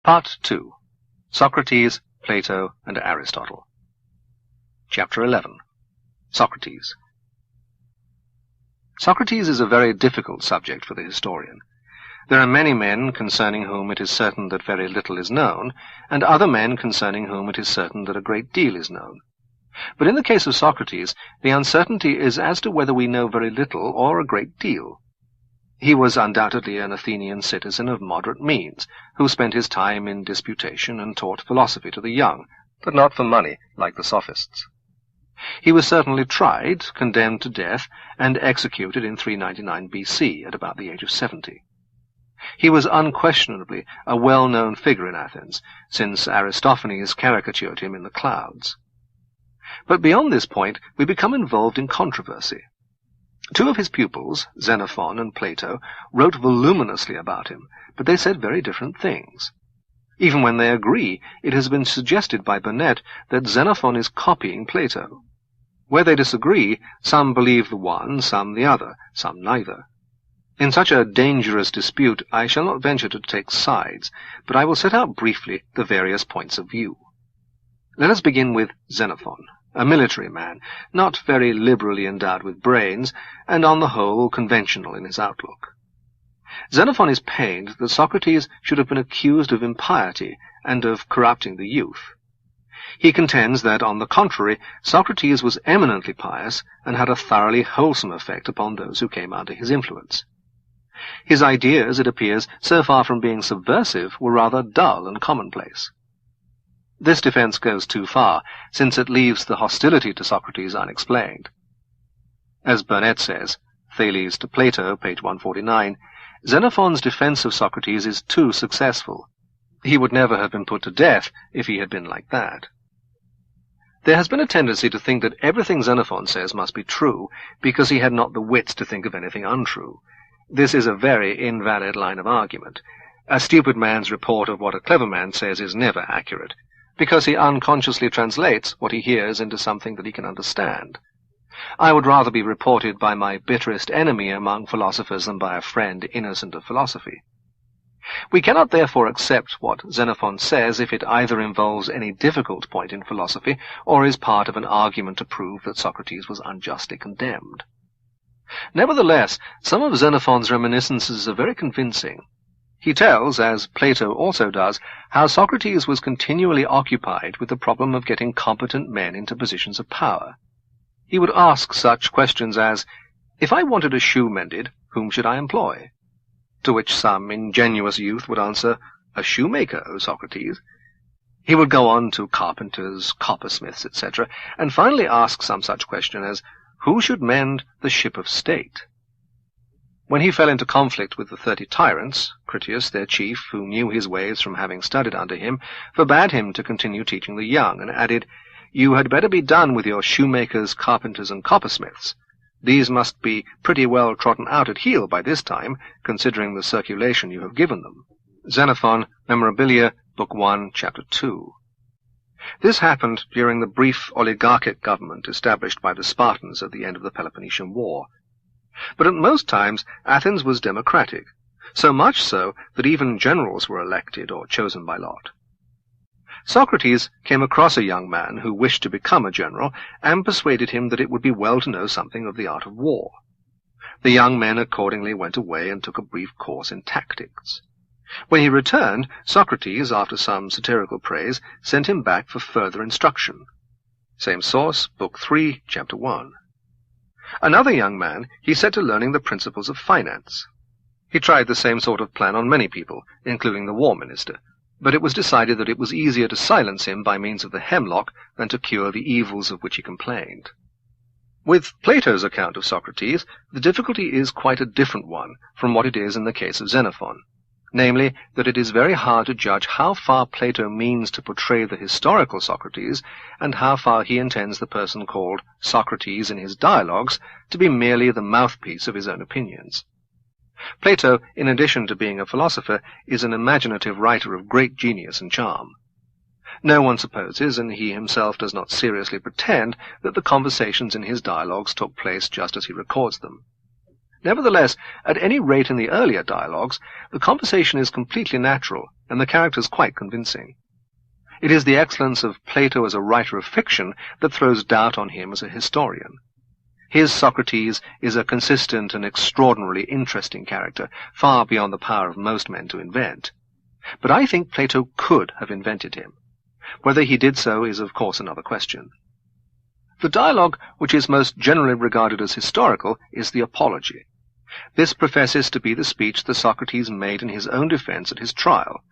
Part 2. Socrates, Plato, and Aristotle. Chapter 11. Socrates. Socrates is a very difficult subject for the historian. There are many men concerning whom it is certain that very little is known, and other men concerning whom it is certain that a great deal is known. But in the case of Socrates, the uncertainty is as to whether we know very little or a great deal. He was undoubtedly an Athenian citizen of moderate means, who spent his time in disputation and taught philosophy to the young, but not for money, like the sophists. He was certainly tried, condemned to death, and executed in 399 BC, at about the age of 70. He was unquestionably a well-known figure in Athens, since Aristophanes caricatured him in the clouds. But beyond this point, we become involved in controversy. Two of his pupils, Xenophon and Plato, wrote voluminously about him, but they said very different things. Even when they agree, it has been suggested by Burnet that Xenophon is copying Plato. Where they disagree, some believe the one, some the other, some neither. In such a dangerous dispute, I shall not venture to take sides, but I will set out briefly the various points of view. Let us begin with Xenophon, a military man, not very liberally endowed with brains, and on the whole conventional in his outlook. Xenophon is pained that Socrates should have been accused of impiety and of corrupting the youth. He contends that, on the contrary, Socrates was eminently pious and had a thoroughly wholesome effect upon those who came under his influence. His ideas, it appears, so far from being subversive, were rather dull and commonplace. This defense goes too far, since it leaves the hostility to Socrates unexplained. As Burnet says, Thales to Plato, page 149, Xenophon's defense of Socrates is too successful. He would never have been put to death if he had been like that. There has been a tendency to think that everything Xenophon says must be true, because he had not the wits to think of anything untrue. This is a very invalid line of argument. A stupid man's report of what a clever man says is never accurate, because he unconsciously translates what he hears into something that he can understand. I would rather be reported by my bitterest enemy among philosophers than by a friend innocent of philosophy. We cannot therefore accept what Xenophon says if it either involves any difficult point in philosophy or is part of an argument to prove that Socrates was unjustly condemned. Nevertheless, some of Xenophon's reminiscences are very convincing. He tells, as Plato also does, how Socrates was continually occupied with the problem of getting competent men into positions of power. He would ask such questions as, "If I wanted a shoe mended, whom should I employ?" To which some ingenuous youth would answer, "A shoemaker, O Socrates." He would go on to carpenters, coppersmiths, etc., and finally ask some such question as, "Who should mend the ship of state?" When he fell into conflict with the 30 tyrants, Critias, their chief, who knew his ways from having studied under him, forbade him to continue teaching the young, and added, "You had better be done with your shoemakers, carpenters, and coppersmiths. These must be pretty well trodden out at heel by this time, considering the circulation you have given them." Xenophon, Memorabilia, Book 1, Chapter 2. This happened during the brief oligarchic government established by the Spartans at the end of the Peloponnesian War. But at most times Athens was democratic, so much so that even generals were elected or chosen by lot. Socrates came across a young man who wished to become a general, and persuaded him that it would be well to know something of the art of war. The young men accordingly went away and took a brief course in tactics. When he returned, Socrates, after some satirical praise, sent him back for further instruction. Same source, Book 3, Chapter 1. Another young man he set to learning the principles of finance. He tried the same sort of plan on many people, including the war minister, but it was decided that it was easier to silence him by means of the hemlock than to cure the evils of which he complained. With Plato's account of Socrates, the difficulty is quite a different one from what it is in the case of Xenophon, namely, that it is very hard to judge how far Plato means to portray the historical Socrates, and how far he intends the person called Socrates in his dialogues to be merely the mouthpiece of his own opinions. Plato, in addition to being a philosopher, is an imaginative writer of great genius and charm. No one supposes, and he himself does not seriously pretend, that the conversations in his dialogues took place just as he records them. Nevertheless, at any rate in the earlier dialogues, the conversation is completely natural, and the characters quite convincing. It is the excellence of Plato as a writer of fiction that throws doubt on him as a historian. His Socrates is a consistent and extraordinarily interesting character, far beyond the power of most men to invent. But I think Plato could have invented him. Whether he did so is, of course, another question. The dialogue which is most generally regarded as historical is the Apology. This professes to be the speech that Socrates made in his own defense at his trial.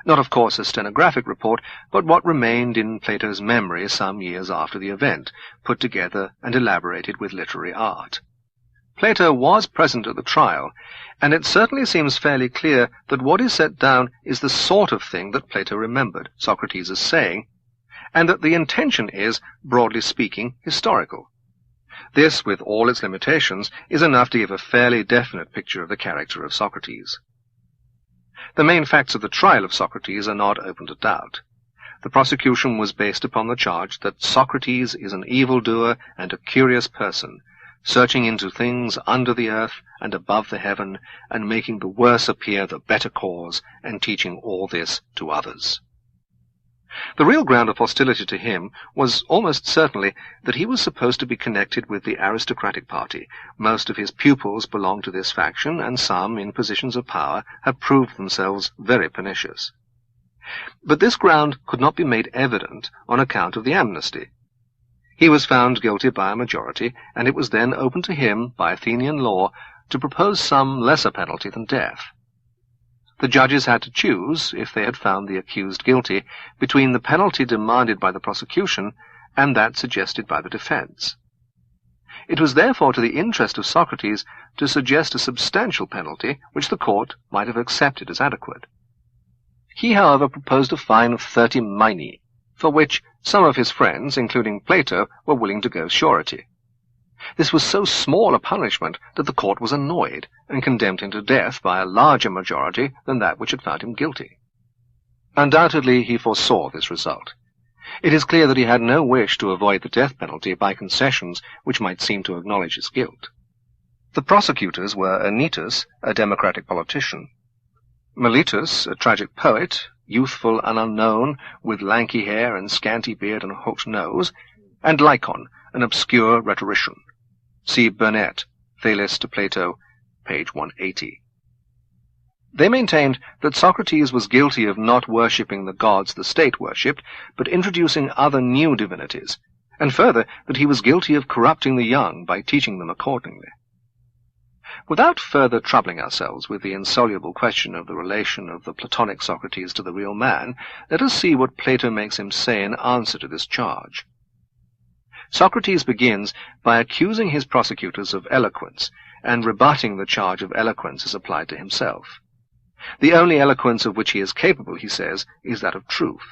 Not, of course, a stenographic report, but what remained in Plato's memory some years after the event, put together and elaborated with literary art. Plato was present at the trial, and it certainly seems fairly clear that what is set down is the sort of thing that Plato remembered Socrates as saying, and that the intention is, broadly speaking, historical. This, with all its limitations, is enough to give a fairly definite picture of the character of Socrates. The main facts of the trial of Socrates are not open to doubt. The prosecution was based upon the charge that Socrates is an evildoer and a curious person, searching into things under the earth and above the heaven, and making the worse appear the better cause, and teaching all this to others. The real ground of hostility to him was almost certainly that he was supposed to be connected with the aristocratic party. Most of his pupils belonged to this faction, and some, in positions of power, have proved themselves very pernicious. But this ground could not be made evident on account of the amnesty. He was found guilty by a majority, and it was then open to him, by Athenian law, to propose some lesser penalty than death. The judges had to choose, if they had found the accused guilty, between the penalty demanded by the prosecution and that suggested by the defense. It was therefore to the interest of Socrates to suggest a substantial penalty which the court might have accepted as adequate. He, however, proposed a fine of 30 minae, for which some of his friends, including Plato, were willing to go surety. This was so small a punishment that the court was annoyed, and condemned him to death by a larger majority than that which had found him guilty. Undoubtedly he foresaw this result. It is clear that he had no wish to avoid the death penalty by concessions which might seem to acknowledge his guilt. The prosecutors were Anytus, a democratic politician; Meletus, a tragic poet, youthful and unknown, with lanky hair and scanty beard and a hooked nose; and Lycon, an obscure rhetorician. See Burnet, Thales to Plato, page 180. They maintained that Socrates was guilty of not worshipping the gods the state worshipped, but introducing other new divinities, and further that he was guilty of corrupting the young by teaching them accordingly. Without further troubling ourselves with the insoluble question of the relation of the Platonic Socrates to the real man, let us see what Plato makes him say in answer to this charge. Socrates begins by accusing his prosecutors of eloquence, and rebutting the charge of eloquence as applied to himself. The only eloquence of which he is capable, he says, is that of truth,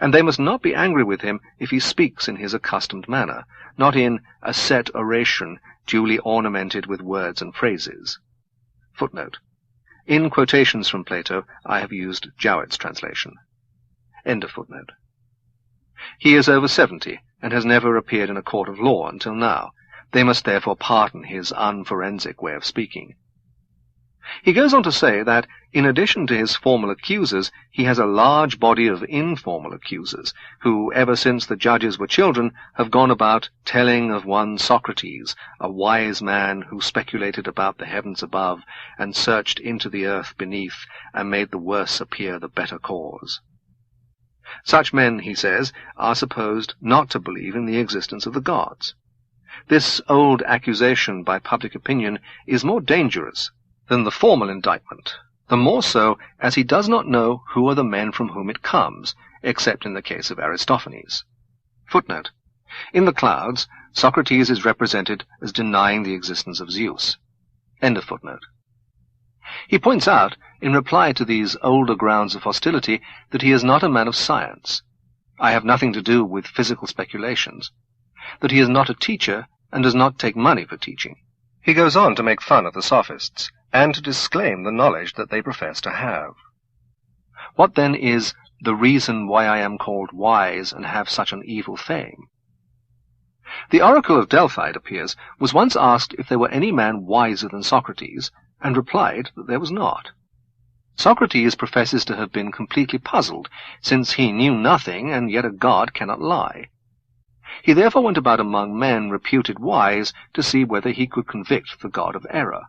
and they must not be angry with him if he speaks in his accustomed manner, not in a set oration duly ornamented with words and phrases. Footnote. In quotations from Plato, I have used Jowett's translation. End of footnote. He is over 70, and has never appeared in a court of law until now. They must therefore pardon his unforensic way of speaking. He goes on to say that, in addition to his formal accusers, he has a large body of informal accusers, who, ever since the judges were children, have gone about telling of one Socrates, a wise man who speculated about the heavens above, and searched into the earth beneath, and made the worse appear the better cause. Such men, he says, are supposed not to believe in the existence of the gods. This old accusation by public opinion is more dangerous than the formal indictment, the more so as he does not know who are the men from whom it comes, except in the case of Aristophanes. Footnote. In the Clouds, Socrates is represented as denying the existence of Zeus. End of footnote. He points out, in reply to these older grounds of hostility, that he is not a man of science. I have nothing to do with physical speculations. That he is not a teacher, and does not take money for teaching. He goes on to make fun of the sophists, and to disclaim the knowledge that they profess to have. What then is the reason why I am called wise and have such an evil fame? The oracle of Delphi, it appears, was once asked if there were any man wiser than Socrates, and replied that there was not. Socrates professes to have been completely puzzled, since he knew nothing, and yet a god cannot lie. He therefore went about among men reputed wise to see whether he could convict the god of error.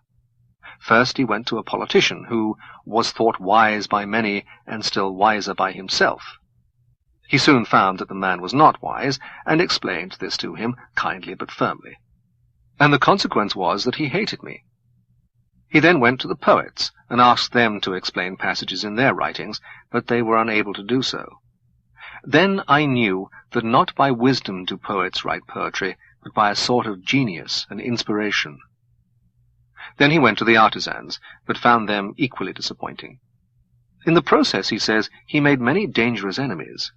First he went to a politician, who was thought wise by many and still wiser by himself. He soon found that the man was not wise, and explained this to him kindly but firmly. And the consequence was that he hated me. He then went to the poets, and asked them to explain passages in their writings, but they were unable to do so. Then I knew that not by wisdom do poets write poetry, but by a sort of genius and inspiration. Then he went to the artisans, but found them equally disappointing. In the process, he says, he made many dangerous enemies.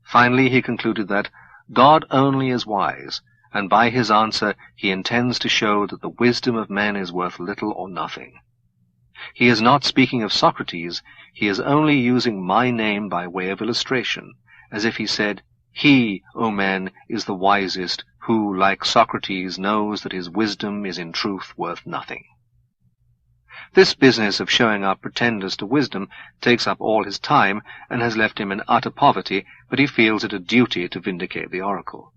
Finally he concluded that God only is wise, and by his answer he intends to show that the wisdom of men is worth little or nothing. He is not speaking of Socrates, he is only using my name by way of illustration, as if he said, He, O men, is the wisest, who, like Socrates, knows that his wisdom is in truth worth nothing. This business of showing up pretenders to wisdom takes up all his time, and has left him in utter poverty, but he feels it a duty to vindicate the oracle.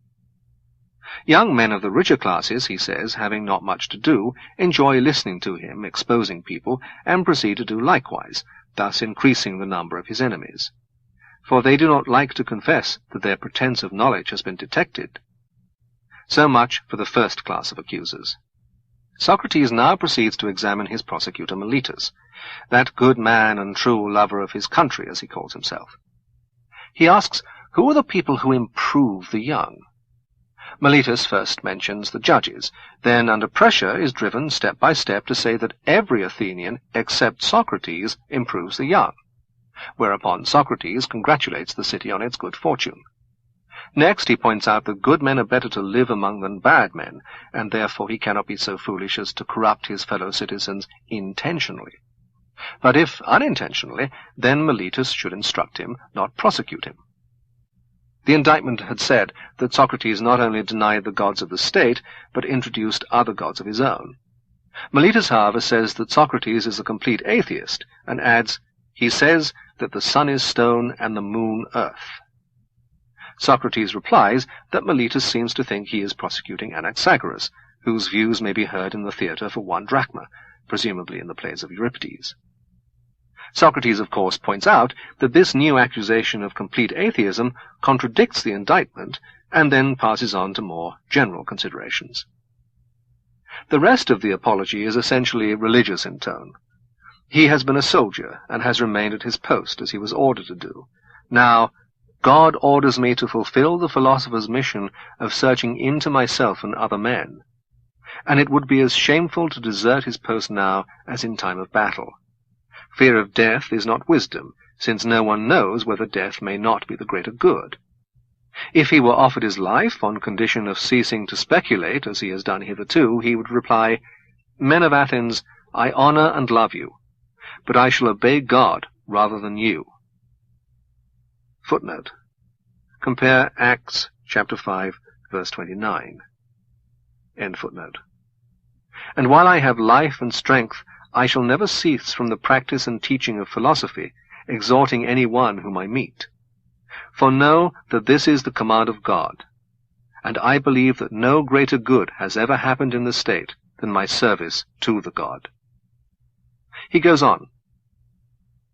Young men of the richer classes, he says, having not much to do, enjoy listening to him, exposing people, and proceed to do likewise, thus increasing the number of his enemies. For they do not like to confess that their pretence of knowledge has been detected. So much for the first class of accusers. Socrates now proceeds to examine his prosecutor Meletus, that good man and true lover of his country, as he calls himself. He asks, who are the people who improve the young? Meletus first mentions the judges, then under pressure is driven step by step to say that every Athenian except Socrates improves the young, whereupon Socrates congratulates the city on its good fortune. Next he points out that good men are better to live among than bad men, and therefore he cannot be so foolish as to corrupt his fellow citizens intentionally. But if unintentionally, then Meletus should instruct him, not prosecute him. The indictment had said that Socrates not only denied the gods of the state, but introduced other gods of his own. Meletus, however, says that Socrates is a complete atheist, and adds, he says that the sun is stone and the moon earth. Socrates replies that Meletus seems to think he is prosecuting Anaxagoras, whose views may be heard in the theatre for 1 drachma, presumably in the plays of Euripides. Socrates, of course, points out that this new accusation of complete atheism contradicts the indictment, and then passes on to more general considerations. The rest of the apology is essentially religious in tone. He has been a soldier, and has remained at his post, as he was ordered to do. Now, God orders me to fulfill the philosopher's mission of searching into myself and other men, and it would be as shameful to desert his post now as in time of battle. Fear of death is not wisdom, since no one knows whether death may not be the greater good. If he were offered his life on condition of ceasing to speculate, as he has done hitherto, he would reply, Men of Athens, I honor and love you, but I shall obey God rather than you. Footnote. Compare Acts chapter 5, verse 29. End footnote. And while I have life and strength, I shall never cease from the practice and teaching of philosophy, exhorting any one whom I meet. For know that this is the command of God, and I believe that no greater good has ever happened in the state than my service to the God. He goes on,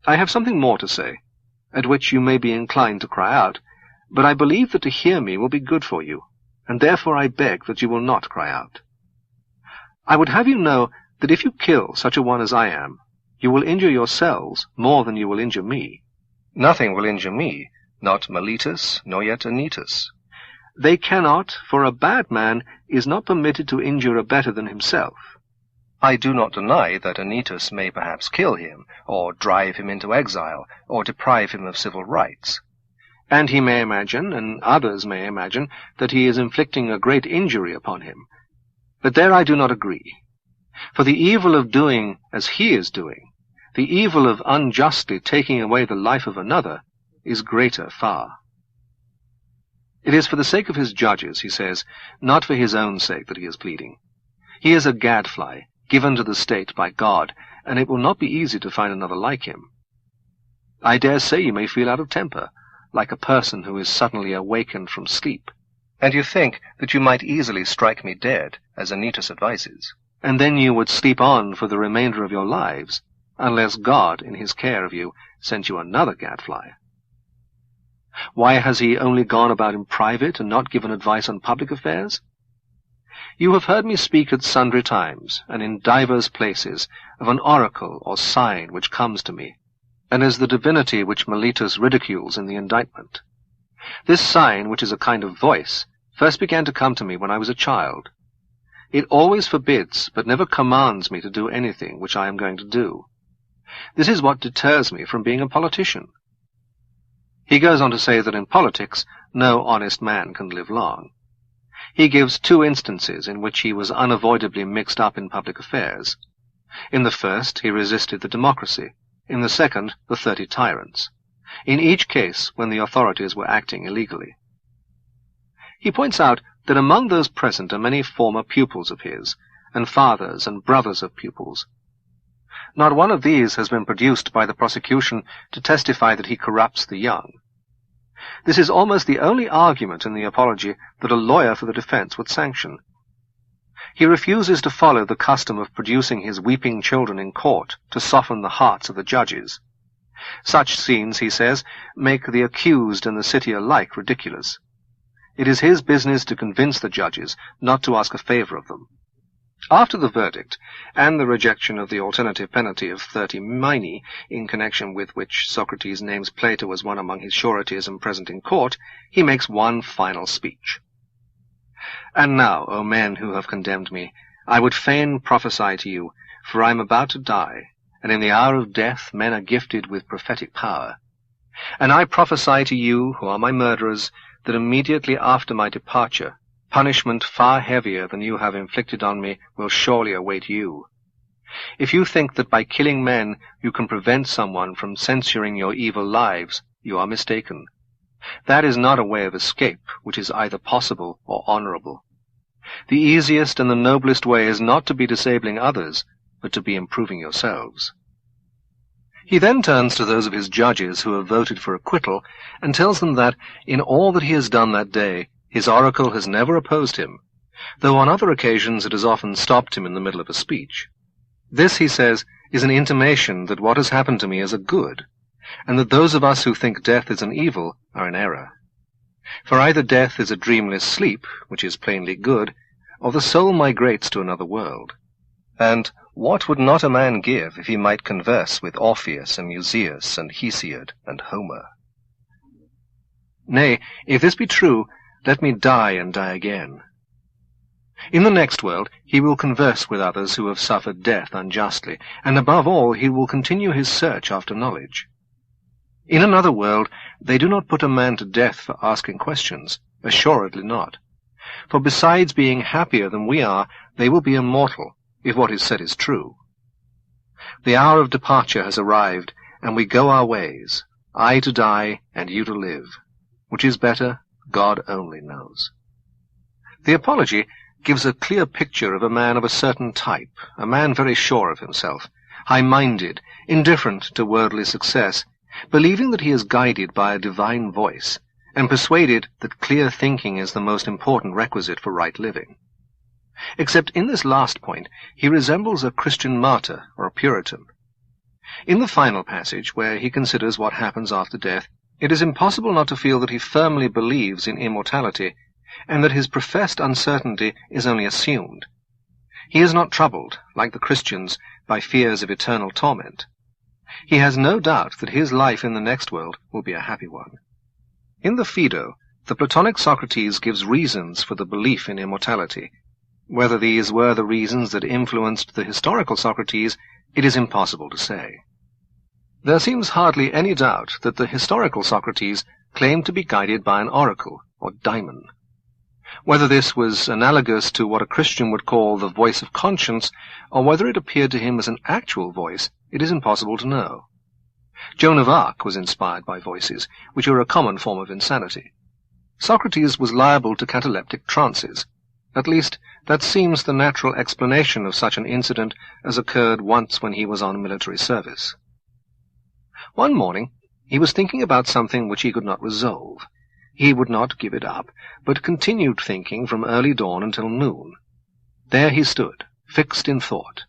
I have something more to say, at which you may be inclined to cry out, but I believe that to hear me will be good for you, and therefore I beg that you will not cry out. I would have you know that if you kill such a one as I am, you will injure yourselves more than you will injure me. Nothing will injure me, not Meletus, nor yet Anytus. They cannot, for a bad man is not permitted to injure a better than himself. I do not deny that Anytus may perhaps kill him, or drive him into exile, or deprive him of civil rights. And he may imagine, and others may imagine, that he is inflicting a great injury upon him. But there I do not agree. For the evil of doing as he is doing, the evil of unjustly taking away the life of another, is greater far. It is for the sake of his judges, he says, not for his own sake that he is pleading. He is a gadfly, given to the state by God, and it will not be easy to find another like him. I dare say you may feel out of temper, like a person who is suddenly awakened from sleep, and you think that you might easily strike me dead, as Anytus advises, and then you would sleep on for the remainder of your lives, unless God, in his care of you, sent you another gadfly. Why has he only gone about in private and not given advice on public affairs? You have heard me speak at sundry times, and in divers places, of an oracle or sign which comes to me, and as the divinity which Meletus ridicules in the indictment. This sign, which is a kind of voice, first began to come to me when I was a child. It always forbids, but never commands me to do anything which I am going to do. This is what deters me from being a politician. He goes on to say that in politics no honest man can live long. He gives 2 instances in which he was unavoidably mixed up in public affairs. In the first, he resisted the democracy. In the second, the 30 tyrants. In each case, when the authorities were acting illegally. He points out that among those present are many former pupils of his, and fathers and brothers of pupils. Not one of these has been produced by the prosecution to testify that he corrupts the young. This is almost the only argument in the apology that a lawyer for the defense would sanction. He refuses to follow the custom of producing his weeping children in court to soften the hearts of the judges. Such scenes, he says, make the accused and the city alike ridiculous. It is his business to convince the judges, not to ask a favor of them. After the verdict, and the rejection of the alternative penalty of 30 minae, in connection with which Socrates names Plato as one among his sureties and present in court, he makes one final speech. And now, O men who have condemned me, I would fain prophesy to you, for I am about to die, and in the hour of death men are gifted with prophetic power. And I prophesy to you, who are my murderers, that immediately after my departure, punishment far heavier than you have inflicted on me will surely await you. If you think that by killing men you can prevent someone from censuring your evil lives, you are mistaken. That is not a way of escape which is either possible or honorable. The easiest and the noblest way is not to be disabling others, but to be improving yourselves. He then turns to those of his judges who have voted for acquittal, and tells them that, in all that he has done that day, his oracle has never opposed him, though on other occasions it has often stopped him in the middle of a speech. This, he says, is an intimation that what has happened to me is a good, and that those of us who think death is an evil are in error. For either death is a dreamless sleep, which is plainly good, or the soul migrates to another world. And what would not a man give if he might converse with Orpheus and Musaeus and Hesiod and Homer? Nay, if this be true, let me die and die again. In the next world he will converse with others who have suffered death unjustly, and above all he will continue his search after knowledge. In another world they do not put a man to death for asking questions, assuredly not. For besides being happier than we are, they will be immortal, if what is said is true. The hour of departure has arrived, and we go our ways, I to die and you to live. Which is better, God only knows. The Apology gives a clear picture of a man of a certain type, a man very sure of himself, high-minded, indifferent to worldly success, believing that he is guided by a divine voice, and persuaded that clear thinking is the most important requisite for right living. Except in this last point he resembles a Christian martyr or a Puritan. In the final passage, where he considers what happens after death, it is impossible not to feel that he firmly believes in immortality, and that his professed uncertainty is only assumed. He is not troubled, like the Christians, by fears of eternal torment. He has no doubt that his life in the next world will be a happy one. In the Phaedo, the Platonic Socrates gives reasons for the belief in immortality. Whether these were the reasons that influenced the historical Socrates, it is impossible to say. There seems hardly any doubt that the historical Socrates claimed to be guided by an oracle, or daimon. Whether this was analogous to what a Christian would call the voice of conscience, or whether it appeared to him as an actual voice, it is impossible to know. Joan of Arc was inspired by voices, which are a common form of insanity. Socrates was liable to cataleptic trances. At least, that seems the natural explanation of such an incident as occurred once when he was on military service. One morning, he was thinking about something which he could not resolve. He would not give it up, but continued thinking from early dawn until noon. There he stood, fixed in thought.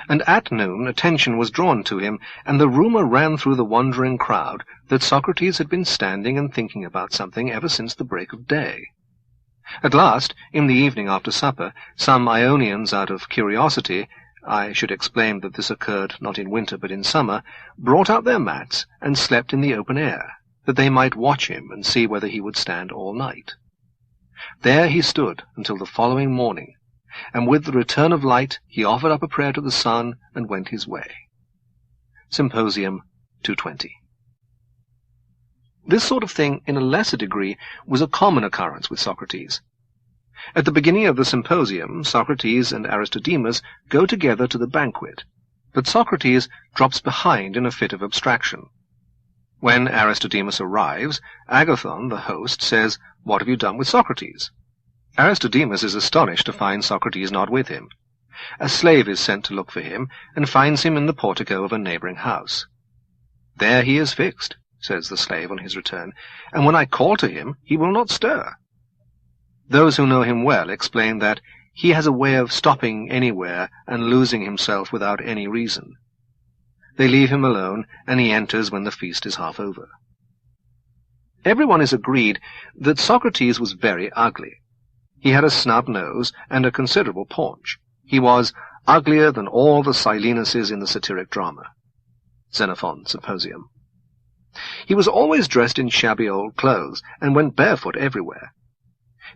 And at noon attention was drawn to him, and the rumor ran through the wondering crowd that Socrates had been standing and thinking about something ever since the break of day. At last, in the evening after supper, some Ionians, out of curiosity, I should explain that this occurred not in winter but in summer, brought out their mats and slept in the open air, that they might watch him and see whether he would stand all night. There he stood until the following morning, and with the return of light he offered up a prayer to the sun and went his way. Symposium 220. This sort of thing, in a lesser degree, was a common occurrence with Socrates. At the beginning of the symposium, Socrates and Aristodemus go together to the banquet, but Socrates drops behind in a fit of abstraction. When Aristodemus arrives, Agathon, the host, says, "What have you done with Socrates?" Aristodemus is astonished to find Socrates not with him. A slave is sent to look for him, and finds him in the portico of a neighboring house. "There he is fixed," says the slave on his return, "and when I call to him, he will not stir." Those who know him well explain that he has a way of stopping anywhere and losing himself without any reason. They leave him alone, and he enters when the feast is half over. Everyone is agreed that Socrates was very ugly. He had a snub nose and a considerable paunch. He was uglier than all the Silenuses in the satiric drama. Xenophon, Symposium. He was always dressed in shabby old clothes, and went barefoot everywhere.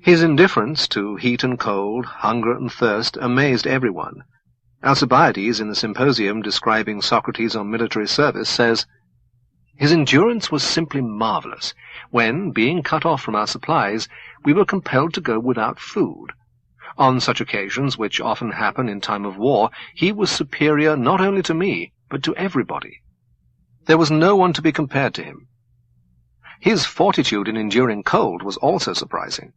His indifference to heat and cold, hunger and thirst, amazed everyone. Alcibiades, in the Symposium, describing Socrates on military service, says, "His endurance was simply marvelous, when, being cut off from our supplies, we were compelled to go without food. On such occasions, which often happen in time of war, he was superior not only to me, but to everybody. There was no one to be compared to him. His fortitude in enduring cold was also surprising.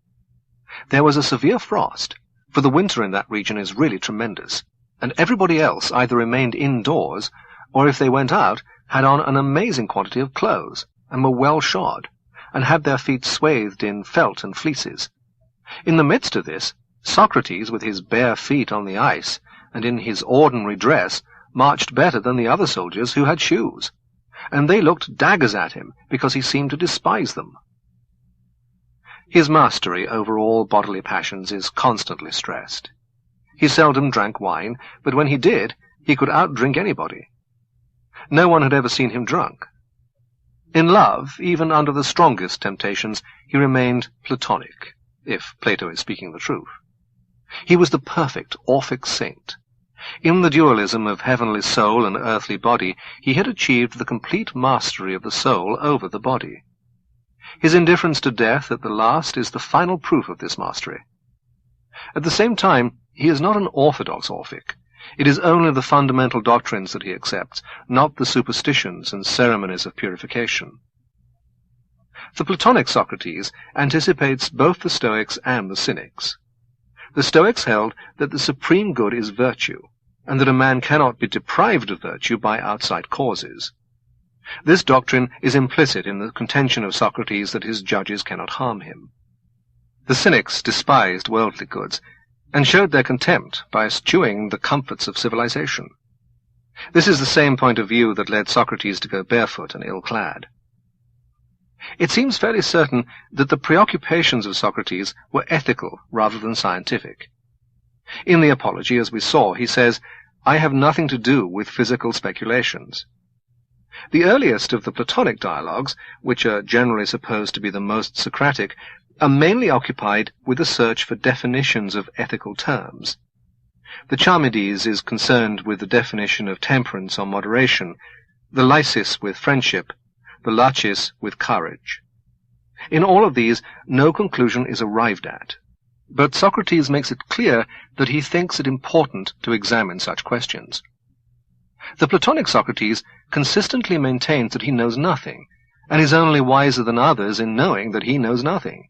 There was a severe frost, for the winter in that region is really tremendous, and everybody else either remained indoors, or if they went out, had on an amazing quantity of clothes, and were well shod, and had their feet swathed in felt and fleeces. In the midst of this, Socrates, with his bare feet on the ice, and in his ordinary dress, marched better than the other soldiers who had shoes, and they looked daggers at him, because he seemed to despise them." His mastery over all bodily passions is constantly stressed. He seldom drank wine, but when he did, he could outdrink anybody. No one had ever seen him drunk. In love, even under the strongest temptations, he remained platonic, if Plato is speaking the truth. He was the perfect Orphic saint. In the dualism of heavenly soul and earthly body, he had achieved the complete mastery of the soul over the body. His indifference to death at the last is the final proof of this mastery. At the same time, he is not an orthodox Orphic. It is only the fundamental doctrines that he accepts, not the superstitions and ceremonies of purification. The Platonic Socrates anticipates both the Stoics and the Cynics. The Stoics held that the supreme good is virtue, and that a man cannot be deprived of virtue by outside causes. This doctrine is implicit in the contention of Socrates that his judges cannot harm him. The Cynics despised worldly goods, and showed their contempt by eschewing the comforts of civilization. This is the same point of view that led Socrates to go barefoot and ill-clad. It seems fairly certain that the preoccupations of Socrates were ethical rather than scientific. In the Apology, as we saw, he says, "I have nothing to do with physical speculations." The earliest of the Platonic dialogues, which are generally supposed to be the most Socratic, are mainly occupied with the search for definitions of ethical terms. The Charmides is concerned with the definition of temperance or moderation, the Lysis with friendship, the Laches with courage. In all of these, no conclusion is arrived at, but Socrates makes it clear that he thinks it important to examine such questions. The Platonic Socrates consistently maintains that he knows nothing, and is only wiser than others in knowing that he knows nothing.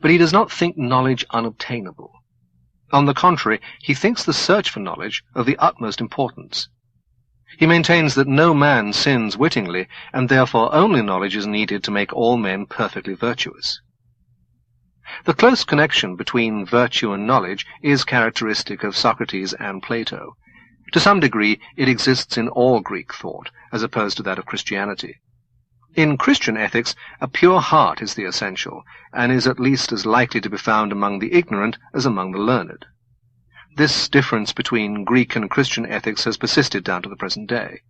But he does not think knowledge unobtainable. On the contrary, he thinks the search for knowledge of the utmost importance. He maintains that no man sins wittingly, and therefore only knowledge is needed to make all men perfectly virtuous. The close connection between virtue and knowledge is characteristic of Socrates and Plato. To some degree, it exists in all Greek thought, as opposed to that of Christianity. In Christian ethics, a pure heart is the essential, and is at least as likely to be found among the ignorant as among the learned. This difference between Greek and Christian ethics has persisted down to the present day.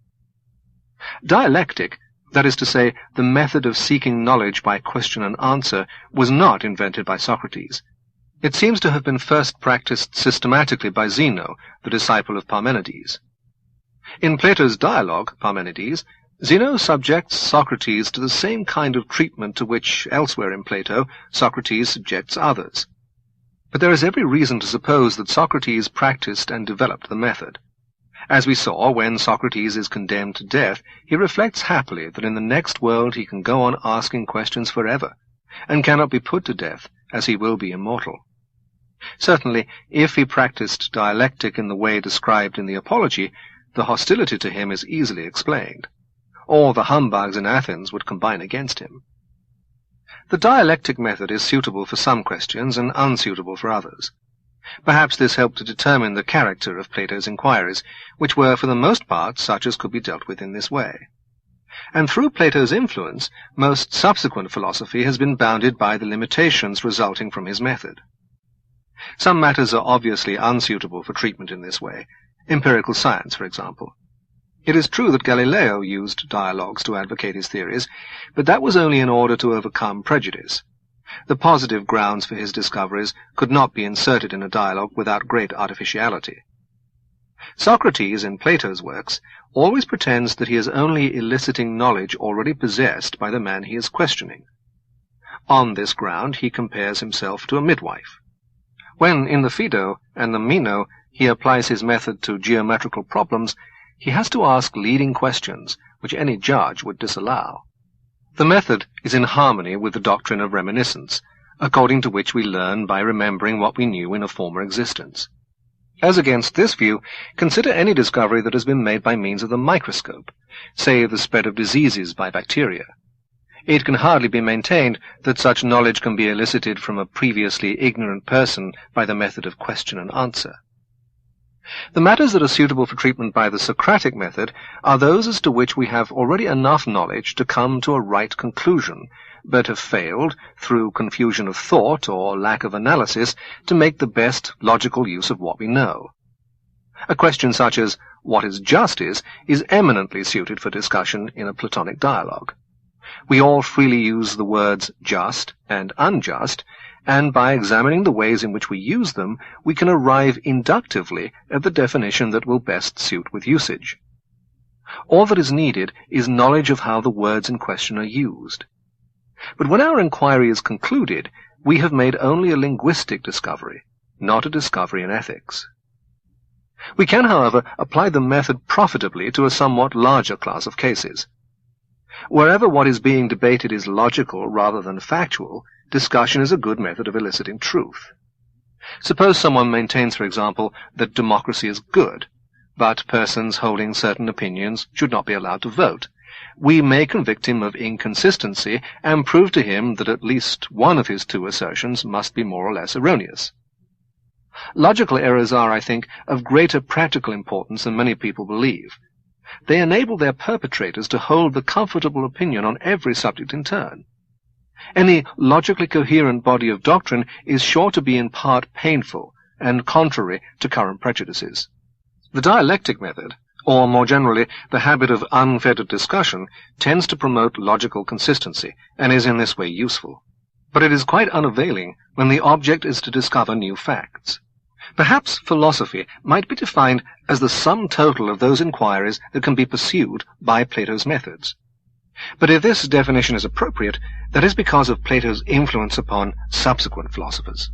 Dialectic, that is to say, the method of seeking knowledge by question and answer, was not invented by Socrates. It seems to have been first practiced systematically by Zeno, the disciple of Parmenides. In Plato's dialogue, Parmenides, Zeno subjects Socrates to the same kind of treatment to which, elsewhere in Plato, Socrates subjects others. But there is every reason to suppose that Socrates practiced and developed the method. As we saw, when Socrates is condemned to death, he reflects happily that in the next world he can go on asking questions forever, and cannot be put to death, as he will be immortal. Certainly, if he practiced dialectic in the way described in the Apology, the hostility to him is easily explained. All the humbugs in Athens would combine against him. The dialectic method is suitable for some questions and unsuitable for others. Perhaps this helped to determine the character of Plato's inquiries, which were for the most part such as could be dealt with in this way. And through Plato's influence, most subsequent philosophy has been bounded by the limitations resulting from his method. Some matters are obviously unsuitable for treatment in this way, empirical science, for example. It is true that Galileo used dialogues to advocate his theories, but that was only in order to overcome prejudice. The positive grounds for his discoveries could not be inserted in a dialogue without great artificiality. Socrates, in Plato's works, always pretends that he is only eliciting knowledge already possessed by the man he is questioning. On this ground he compares himself to a midwife. When, in the Phaedo and the Meno, he applies his method to geometrical problems, he has to ask leading questions, which any judge would disallow. The method is in harmony with the doctrine of reminiscence, according to which we learn by remembering what we knew in a former existence. As against this view, consider any discovery that has been made by means of the microscope, say the spread of diseases by bacteria. It can hardly be maintained that such knowledge can be elicited from a previously ignorant person by the method of question and answer. The matters that are suitable for treatment by the Socratic method are those as to which we have already enough knowledge to come to a right conclusion, but have failed, through confusion of thought or lack of analysis, to make the best logical use of what we know. A question such as what is justice is eminently suited for discussion in a Platonic dialogue. We all freely use the words just and unjust, and by examining the ways in which we use them, we can arrive inductively at the definition that will best suit with usage. All that is needed is knowledge of how the words in question are used. But when our inquiry is concluded, we have made only a linguistic discovery, not a discovery in ethics. We can, however, apply the method profitably to a somewhat larger class of cases. Wherever what is being debated is logical rather than factual, discussion is a good method of eliciting truth. Suppose someone maintains, for example, that democracy is good, but persons holding certain opinions should not be allowed to vote. We may convict him of inconsistency and prove to him that at least one of his two assertions must be more or less erroneous. Logical errors are, I think, of greater practical importance than many people believe. They enable their perpetrators to hold the comfortable opinion on every subject in turn. Any logically coherent body of doctrine is sure to be in part painful and contrary to current prejudices. The dialectic method, or more generally the habit of unfettered discussion, tends to promote logical consistency, and is in this way useful. But it is quite unavailing when the object is to discover new facts. Perhaps philosophy might be defined as the sum total of those inquiries that can be pursued by Plato's methods. But if this definition is appropriate, that is because of Plato's influence upon subsequent philosophers.